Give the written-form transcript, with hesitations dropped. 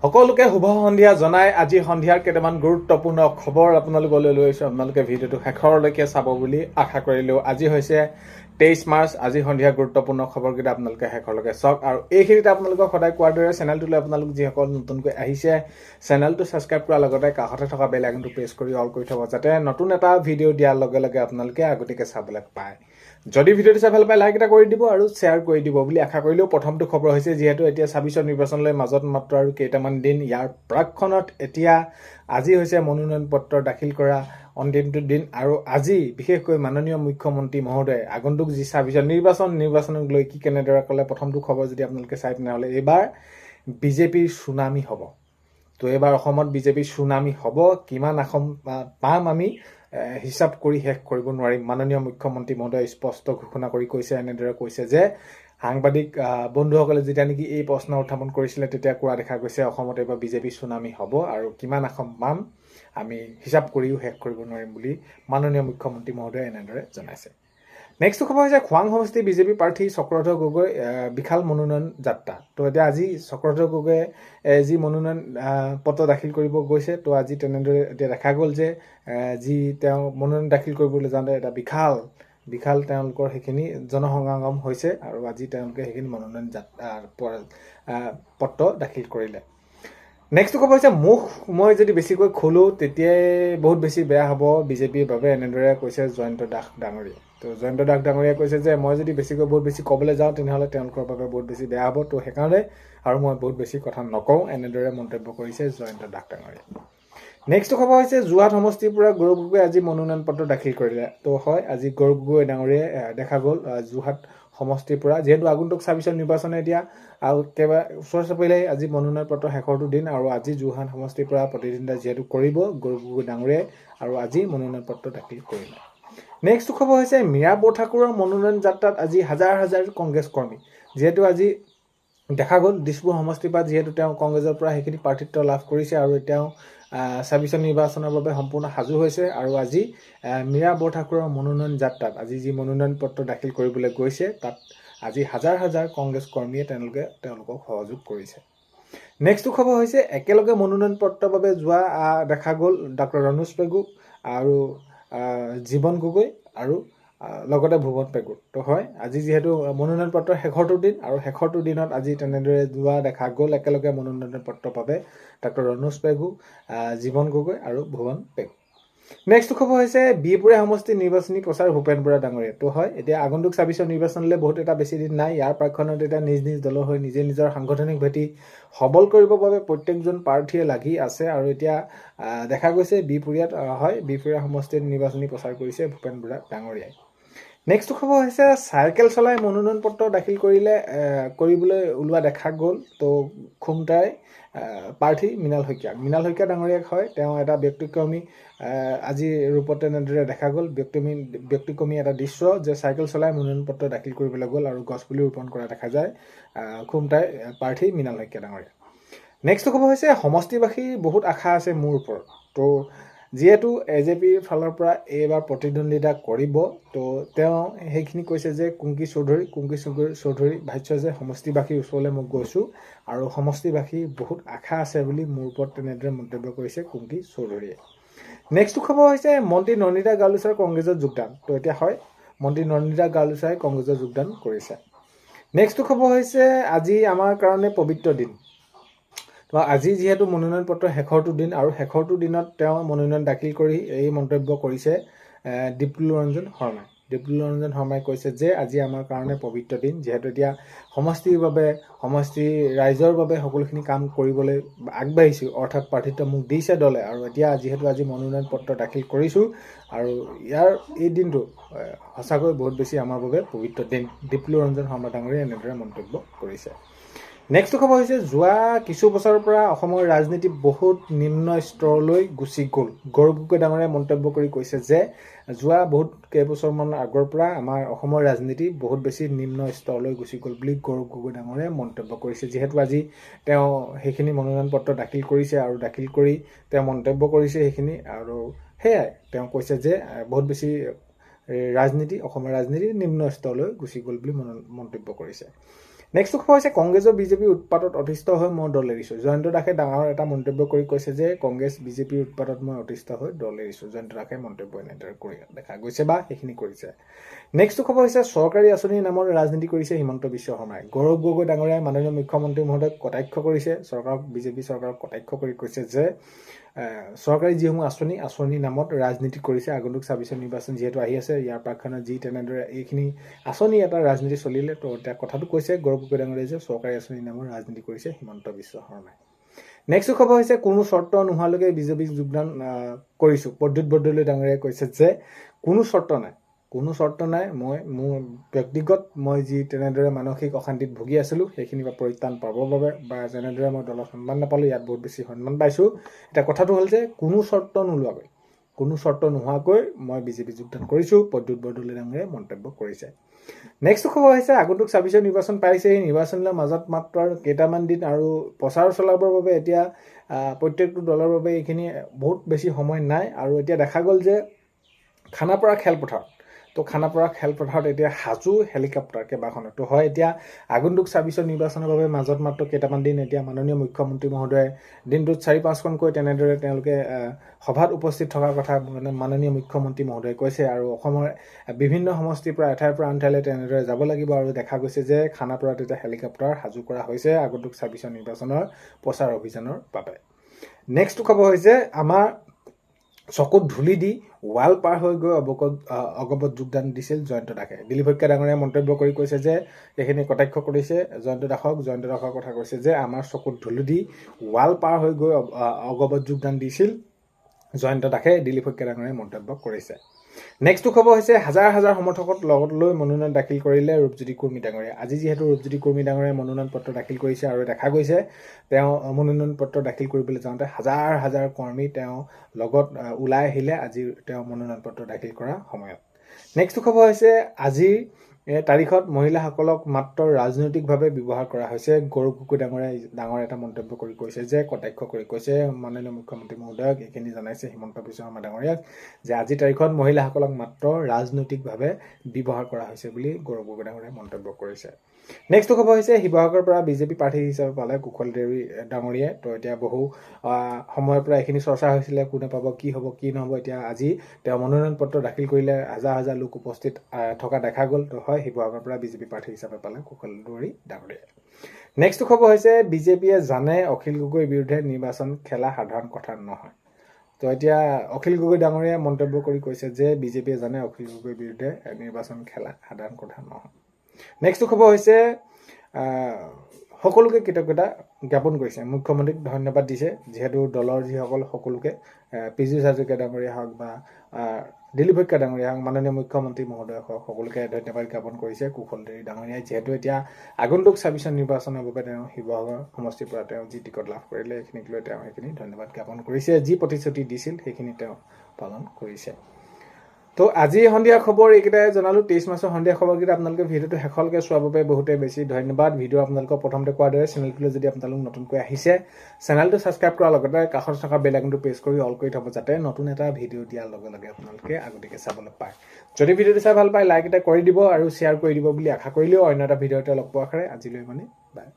সকলোকে শুভ সন্ধিয়া জনাই আজি সন্ধিয়াৰ কেইটামান গুৰুত্বপূৰ্ণ খবৰ আপোনালোকলৈ লৈ আহিছোঁ। আপোনালোকে ভিডিঅ'টো শেষৰলৈকে চাব বুলি আশা কৰিলোঁ। আজি হৈছে 23 মাৰ্চ। আজি সন্ধিয়া গুৰুত্বপূৰ্ণ খবৰকেইটা আপোনালোকে শেষৰলৈকে চাওক। আৰু এইখিনিতে আপোনালোকক সদায় কোৱাৰ দৰে চেনেলটোলৈ আপোনালোক যিসকল নতুনকৈ আহিছে চেনেলটো ছাবস্ক্ৰাইব কৰাৰ লগতে কাষতে থকা বেল আইকনটো প্ৰেছ কৰি অল কৰি থ'ব, যাতে নতুন এটা ভিডিঅ' দিয়াৰ লগে লগে আপোনালোকে আগতীয়াকৈ চাবলৈ পায়। যদি ভিডিঅ'টো চাই ভাল পায় লাইক এটা কৰি দিব আৰু শ্বেয়াৰ কৰি দিব বুলি আশা কৰিলেও প্ৰথমটো খবৰ হৈছে, যিহেতু এতিয়া 26 নিৰ্বাচনলৈ মাজত মাত্ৰ আৰু কেইটামান দিন, ইয়াৰ প্ৰাকক্ষণত এতিয়া আজি হৈছে মনোনয়ন পত্ৰ দাখিল কৰা অন্তিমটো দিন। আৰু আজি বিশেষকৈ মাননীয় মুখ্যমন্ত্ৰী মহোদয়ে আগন্তুক যি 26 নিৰ্বাচনক লৈ কি কেনেদৰে ক'লে, প্ৰথমটো খবৰ যদি আপোনালোকে চাই তেনেহ'লে এইবাৰ বিজেপিৰ চুনামি হ'ব। তো এইবাৰ অসমত বিজেপিৰ চুনামি হ'ব। কিমান আসন পাম আমি হিচাপ কৰি শেষ কৰিব নোৱাৰিম। মাননীয় মুখ্যমন্ত্ৰী মহোদয়ে স্পষ্ট ঘোষণা কৰি কৈছে, এনেদৰে কৈছে যে সাংবাদিক বন্ধুসকলে যেতিয়া নেকি এই প্ৰশ্ন উত্থাপন কৰিছিলে তেতিয়া কোৱা দেখা গৈছে অসমত এইবাৰ বিজেপি চুনামি হ'ব আৰু কিমান আসন পাম আমি হিচাপ কৰিও শেষ কৰিব নোৱাৰিম বুলি মাননীয় মুখ্যমন্ত্ৰী মহোদয়ে এনেদৰে জনাইছে। নেক্সট খবৰ হৈছে খোৱাং সমষ্টি বিজেপি প্ৰাৰ্থী চক্ৰধৰ গগৈ বিশাল মনোনয়ন যাত্ৰা। তো এতিয়া আজি চক্ৰধৰ গগৈয়ে যি মনোনয়ন পত্ৰ দাখিল কৰিব গৈছে, তো আজি তেনেদৰে এতিয়া দেখা গ'ল যে যি তেওঁ মনোনয়ন দাখিল কৰিবলৈ যাওঁতে এটা বিশাল তেওঁলোকৰ সেইখিনি জনসমাগম হৈছে আৰু আজি তেওঁলোকে সেইখিনি মনোনয়ন পত্ৰ দাখিল কৰিলে। নেক্সট খবৰ হৈছে মই যদি বেছিকৈ খোলোঁ তেতিয়াই বহুত বেছি বেয়া হ'ব বিজেপিৰ বাবে, এনেদৰে কৈছে জয়ন্ত দাস ডাঙৰীয়া। তো জয়ন্ত দাস ডাঙৰীয়াই কৈছে যে মই যদি বহুত বেছি ক'বলৈ যাওঁ তেনেহ'লে তেওঁলোকৰ বাবে বহুত বেছি বেয়া হ'ব, তো সেইকাৰণে আৰু মই বহুত বেছি কথা নকওঁ, এনেদৰে মন্তব্য কৰিছে জয়ন্ত দাস ডাঙৰীয়া। নেক্সট খবৰ হৈছে যোৰহাট সমষ্টিৰ পৰা গৌৰৱ গগৈ আজি মনোনয়ন পত্ৰ দাখিল কৰিলে। তো হয়, আজি গৌৰৱ গগৈ ডাঙৰীয়াই দেখা গ'ল যোৰহাট সমষ্টিৰ পৰা, যিহেতু আগন্তুক 26 নিৰ্বাচনে এতিয়া আৰু একেবাৰে ওচৰ চাপিলেই আজি মনোনয়ন পত্ৰ শেষৰটো দিন আৰু আজি যোৰহাট সমষ্টিৰ পৰা প্ৰতিদ্বন্দ্বিতা যিহেতু কৰিব গৌৰৱ গগৈ ডাঙৰীয়াই আৰু আজি মনোনয়ন পত্ৰ দাখিল কৰিলে। নেক্সট খবৰ হৈছে মীৰা বৰঠাকুৰৰ মনোনয়ন যাত্ৰাত আজি হাজাৰ হাজাৰ কংগ্ৰেছ কৰ্মী, যিহেতু আজি দেখা গ'ল দিছপুৰ সমষ্টিৰ পৰা যিহেতু তেওঁ কংগ্ৰেছৰ পৰা সেইখিনি প্ৰাৰ্থিত্ব লাভ কৰিছে আৰু তেওঁ 26 নিৰ্বাচনৰ বাবে সম্পূৰ্ণ সাজু হৈছে। আৰু আজি মীৰা বৰঠাকুৰৰ মনোনয়ন যাত্ৰাত আজি যি মনোনয়ন পত্ৰ দাখিল কৰিবলৈ গৈছে তাত আজি হাজাৰ হাজাৰ কংগ্ৰেছ কৰ্মীয়ে তেওঁলোকক সহযোগ কৰিছে। নেক্সট খবৰ হৈছে একেলগে মনোনয়ন পত্ৰৰ বাবে যোৱা দেখা গ'ল ডক্টৰ ৰনোজ পেগু আৰু জীৱন গগৈ আৰু লগতে ভুৱন পেগুৰ। তো হয়, আজি যিহেতু মনোনয়ন পত্ৰৰ শেষৰটো দিন আৰু শেষৰটো দিনত আজি তেনেদৰে যোৱা দেখা গ'ল একেলগে মনোনয়ন পত্ৰৰ বাবে ডক্টৰ ৰনোজ পেগু, জীৱন গগৈ আৰু ভুৱন পেগু। নেক্সট খবৰ হৈছে বিহপুৰীয়া সমষ্টিৰ নিৰ্বাচনী প্ৰচাৰ ভূপেন বৰা ডাঙৰীয়া। তো হয়, এতিয়া আগন্তুক 26 নিৰ্বাচনলৈ বহুত এটা বেছি দিন নাই। ইয়াৰ প্ৰাকক্ষণত এতিয়া নিজ দলৰ হৈ নিজৰ সাংগঠনিক ভেটি সবল কৰিবৰ বাবে প্ৰত্যেকজন প্ৰাৰ্থীয়ে লাগি আছে আৰু এতিয়া দেখা গৈছে বিহপুৰীয়া সমষ্টিত নিৰ্বাচনী প্ৰচাৰ কৰিছে ভূপেন বৰা ডাঙৰীয়াই। নেক্সট খবৰ হৈছে চাইকেল চলাই মনোনয়ন পত্ৰ দাখিল কৰিবলৈ ওলোৱা দেখা গ'ল। তো খুমটাই প্ৰাৰ্থী মৃণাল শইকীয়া ডাঙৰীয়াক হয়, তেওঁ এটা ব্যক্তিক্ৰমী আজি ৰূপত তেনেদৰে দেখা গ'ল ব্যক্তিক্ৰমী এটা দৃশ্য যে চাইকেল চলাই মনোনয়ন পত্ৰ দাখিল কৰিবলৈ গ'ল আৰু গছপুলি ৰোপণ কৰা দেখা যায় খুমটাই প্ৰাৰ্থী মৃণাল শইকীয়া ডাঙৰীয়া। নেক্সট খবৰ হৈছে সমষ্টিবাসীৰ বহুত আশা আছে মোৰ ওপৰত। তো যিহেতু এজেপিৰ ফালৰ পৰা এইবাৰ প্ৰতিদ্বন্দ্বিতা কৰিব, তো তেওঁ সেইখিনি কৈছে যে কুংকি চৌধুৰী ভাষ্য যে সমষ্টিবাসীৰ ওচৰলৈ মই গৈছোঁ আৰু সমষ্টিবাসীৰ বহুত আশা আছে বুলি মোৰ ওপৰত তেনেদৰে মন্তব্য কৰিছে কুংকি চৌধুৰীয়ে। নেক্সট খবৰ হৈছে মন্ত্ৰী নন্দিতা গালুছাৰ কংগ্ৰেছত যোগদান। তো এতিয়া হয়, মন্ত্ৰী নন্দিতা গালুছাই কংগ্ৰেছত যোগদান কৰিছে। নেক্সট খবৰ হৈছে আজি আমাৰ কাৰণে পবিত্ৰ দিন। তো আজি যিহেতু মনোনয়ন পত্ৰ শেষৰটো দিন আৰু শেষৰটো দিনত তেওঁ মনোনয়ন দাখিল কৰি এই মন্তব্য কৰিছে ডিপ্লু ৰঞ্জন শৰ্মাই কৈছে যে আজি আমাৰ কাৰণে পবিত্ৰ দিন, যিহেতু এতিয়া সমষ্টিৰ ৰাইজৰ বাবে সকলোখিনি কাম কৰিবলৈ আগবাঢ়িছোঁ, অৰ্থাৎ প্ৰাৰ্থিত্ব মোক দিছে দলে আৰু এতিয়া যিহেতু আজি মনোনয়ন পত্ৰ দাখিল কৰিছোঁ আৰু এই দিনটো সঁচাকৈ বহুত বেছি আমাৰ বাবে পবিত্ৰ দিন, ডিপ্লু ৰঞ্জন শৰ্মা ডাঙৰীয়াই এনেদৰে মন্তব্য কৰিছে। নেক্সট খবৰ হৈছে যোৱা কিছু বছৰৰ পৰা অসমৰ ৰাজনীতি বহুত নিম্ন স্তৰলৈ গুচি গ'ল। গৌৰৱ গগৈ ডাঙৰীয়াই মন্তব্য কৰি কৈছে যে যোৱা বহুত কেইবছৰমান আগৰ পৰা আমাৰ অসমৰ ৰাজনীতি বহুত বেছি নিম্ন স্তৰলৈ গুচি গ'ল বুলি গৌৰৱ গগৈ ডাঙৰীয়াই মন্তব্য কৰিছে। যিহেতু আজি তেওঁ সেইখিনি মনোনয়ন পত্ৰ দাখিল কৰিছে আৰু দাখিল কৰি তেওঁ মন্তব্য কৰিছে সেইখিনি, আৰু সেয়াই তেওঁ কৈছে যে বহুত বেছি অসমৰ ৰাজনীতি নিম্ন স্তৰলৈ গুচি গ'ল বুলি মন্তব্য কৰিছে। নেক্সট খবৰ হৈছে কংগ্ৰেছ আৰু বিজেপিৰ উৎপাতত অতিষ্ঠ হৈ মই দল এৰিছোঁ। জয়ন্ত দাসে ডাঙৰ এটা মন্তব্য কৰি কৈছে যে কংগ্ৰেছ বিজেপিৰ উৎপাতত মই অতিষ্ঠ হৈ দল এৰিছোঁ। জয়ন্ত দাসে মন্তব্য এনেদৰে কৰি দেখা গৈছে বা সেইখিনি কৰিছে। নেক্সট খবৰ হৈছে চৰকাৰী আঁচনিৰ নামত ৰাজনীতি কৰিছে হিমন্ত বিশ্ব শৰ্মাই। গৌৰৱ গগৈ ডাঙৰীয়াই মাননীয় মুখ্যমন্ত্ৰী মহোদয়ক কটাক্ষ কৰিছে। বিজেপি চৰকাৰক কটাক্ষ কৰি কৈছে যে চৰকাৰী যিসমূহ আঁচনিৰ নামত ৰাজনীতি কৰিছে। আগন্তুক ২৬ নিৰ্বাচন যিহেতু আহি আছে, ইয়াৰ প্ৰাক্ষণত যি তেনেদৰে এইখিনি আঁচনি এটা ৰাজনীতি চলিলে, তো এতিয়া কথাটো কৈছে গৌৰৱ গগৈ ডাঙৰীয়াই যে চৰকাৰী আঁচনিৰ নামত ৰাজনীতি কৰিছে হিমন্ত বিশ্ব শৰ্মাই। নেক্সট খবৰ হৈছে কোনো চৰ্ত নোহোৱালৈকে বিজেপিক যোগদান কৰিছোঁ। প্ৰদ্যুৎ বৰদলৈ ডাঙৰীয়াই কৈছে যে কোনো চৰ্ত নাই, মোৰ ব্যক্তিগত মই যি তেনেদৰে মানসিক অশান্তিত ভুগি আছিলোঁ সেইখিনিৰ পৰা পৰিত্ৰাণ পাবৰ বাবে বা যেনেদৰে মই দলত সন্মান নাপালোঁ, ইয়াত বহুত বেছি সন্মান পাইছোঁ। এতিয়া কথাটো হ'ল যে কোনো চৰ্ত নোহোৱাকৈ মই বিজেপি যোগদান কৰিছোঁ, প্ৰদ্যুৎ বৰদলৈ ডাঙৰীয়াই মন্তব্য কৰিছে। নেক্সট খবৰ হৈছে আগন্তুক ২৬ নিৰ্বাচন পাইছে। এই নিৰ্বাচনৰ মাজত মাত্ৰ কেইটামান দিন আৰু প্ৰচাৰ চলাবৰ বাবে এতিয়া প্ৰত্যেকটো দলৰ বাবে এইখিনি বহুত বেছি সময় নাই। আৰু এতিয়া দেখা গ'ল যে খানাপাৰা খেলপথাৰত এতিয়া সাজু হেলিকপ্টাৰ কেইবাখনো তো হয়। এতিয়া আগন্তুক ২৬ নিৰ্বাচনৰ বাবে মাজত মাত্ৰ কেইটামান দিন। এতিয়া মাননীয় মুখ্যমন্ত্ৰী মহোদয়ে দিনটোত ৪-৫খনকৈ তেনেদৰে তেওঁলোকে সভাত উপস্থিত থকাৰ কথা মাননীয় মুখ্যমন্ত্ৰী মহোদয়ে কৈছে। আৰু অসমৰ বিভিন্ন সমষ্টিৰ পৰা এঠাইৰ পৰা আন ঠাইলৈ তেনেদৰে যাব লাগিব। আৰু দেখা গৈছে যে খানাপাৰাত এতিয়া হেলিকপ্টাৰ সাজু কৰা হৈছে আগন্তুক ২৬ নিৰ্বাচনৰ প্ৰচাৰ অভিযানৰ বাবে। নেক্সট খবৰ হৈছে আমাৰ চকুত ধূলি দি ৱাল পাৰ হৈ গৈ অগপত যোগদান দিছিল জয়ন্ত দাসে। দিলীপ শইকীয়া ডাঙৰীয়াই মন্তব্য কৰি কৈছে যে এইখিনি কটাক্ষ কৰিছে জয়ন্ত দাসৰ কথা কৈছে যে আমাৰ চকুত ধূলি দি ৱাল পাৰ হৈ গৈ অগপত যোগদান দিছিল জয়ন্ত দাসে। দিলীপ শইকীয়া ডাঙৰীয়াই মন্তব্য কৰিছে। নেক্সট খবৰ হৈছে হাজাৰ হাজাৰ সমৰ্থকক লগত লৈ মনোনয়ন দাখিল কৰিলে ৰূপজ্যোতি কুৰ্মী ডাঙৰীয়া। আজি যিহেতু ৰূপজ্যোতি কুৰ্মী ডাঙৰীয়াই মনোনয়ন পত্ৰ দাখিল কৰিছে আৰু দেখা গৈছে তেওঁ মনোনয়ন পত্ৰ দাখিল কৰিবলৈ যাওঁতে হাজাৰ হাজাৰ কৰ্মী তেওঁ লগত ওলাই আহিলে আজি তেওঁ মনোনয়ন পত্ৰ দাখিল কৰাৰ সময়ত। নেক্সট খবৰ হৈছে আজিৰ তাৰিখত মহিলাসকলক মাত্ৰ ৰাজনৈতিকভাৱে ব্যৱহাৰ কৰা হৈছে। গৌৰৱ গগৈ ডাঙৰীয়াই ডাঙৰ এটা মন্তব্য কৰি কৈছে যে কটাক্ষ কৰি কৈছে মাননীয় মুখ্যমন্ত্ৰী মহোদয়ক এইখিনি জনাইছে হিমন্ত বিশ্ব শৰ্মা ডাঙৰীয়াক যে আজিৰ তাৰিখত মহিলাসকলক মাত্ৰ ৰাজনৈতিকভাৱে ব্যৱহাৰ কৰা হৈছে বুলি গৌৰৱ গগৈ ডাঙৰীয়াই মন্তব্য কৰিছে। নেক্সট খবৰ হৈছে শিৱসাগৰৰ পৰা বিজেপি প্ৰাৰ্থী হিচাপে পালে কুশল দেউৰী ডাঙৰীয়াই। তো এতিয়া বহু সময়ৰ পৰা এইখিনি চৰ্চা হৈছিলে কোনে পাব, কি হ'ব কি নহ'ব। এতিয়া আজি তেওঁ মনোনয়ন পত্ৰ দাখিল কৰিলে, হাজাৰ হাজাৰ লোক উপস্থিত থকা দেখা গ'ল। তো হয় শিৱসাগৰৰ পৰা বিজেপি প্ৰাৰ্থী হিচাপে পালে কুশল দেউৰী ডাঙৰীয়াই। নেক্সট খবৰ হৈছে বিজেপিয়ে জানে অখিল গগৈৰ বিৰুদ্ধে নিৰ্বাচন খেলা সাধাৰণ কথা নহয়। তো এতিয়া অখিল গগৈ ডাঙৰীয়াই মন্তব্য কৰি কৈছে যে বিজেপিয়ে জানে অখিল গগৈৰ বিৰুদ্ধে নিৰ্বাচন খেলা সাধাৰণ কথা নহয়। নেক্সট খবৰ হৈছে সকলোকে কৃতজ্ঞতা জ্ঞাপন কৰিছে, মুখ্যমন্ত্ৰীক ধন্যবাদ দিছে। যিহেতু দলৰ যিসকল সকলোকে পীযুষ হাজৰিকা ডাঙৰীয়া হওক বা দিলীপ শইকীয়া ডাঙৰীয়া হওক, মাননীয় মুখ্যমন্ত্ৰী মহোদয় হওক, সকলোকে ধন্যবাদ জ্ঞাপন কৰিছে কুশল দেউৰী ডাঙৰীয়াই। যিহেতু এতিয়া আগন্তুক ২৬ নিৰ্বাচনৰ বাবে তেওঁ শিৱসাগৰ সমষ্টিৰ পৰা তেওঁ যি টিকট লাভ কৰিলে এইখিনিক লৈ তেওঁ সেইখিনি ধন্যবাদ জ্ঞাপন কৰিছে। যি প্ৰতিশ্ৰুতি দিছিল সেইখিনি তেওঁ পালন কৰিছে। তো আজি সন্ধিয়া খবৰ এইকেইটাই জনালোঁ। ২৩ মাৰ্চৰ সন্ধিয়া খবৰকেইটা আপোনালোকে ভিডিঅ'টো শেষলৈকে চোৱাৰ বাবে বহুতে বেছি ধন্যবাদ। ভিডিঅ' আপোনালোকক প্ৰথমতে কোৱাৰ দৰে চেনেলটোলৈ যদি আপোনালোক নতুনকৈ আহিছে চেনেলটো ছাবস্ক্ৰাইব কৰাৰ লগতে কাষত থকা বেল আইকনটো প্ৰেছ কৰি অল কৰি থ'ব, যাতে নতুন এটা ভিডিঅ' দিয়াৰ লগে লগে আপোনালোকে আগতীয়াকৈ চাবলৈ পায়। যদি ভিডিঅ'টো চাই ভাল পায় লাইক এটা কৰি দিব আৰু শ্বেয়াৰ কৰি দিব বুলি আশা কৰিলেও অন্য এটা ভিডিঅ'তে লগ পোৱাৰ আশাৰে আজিলৈ বাই।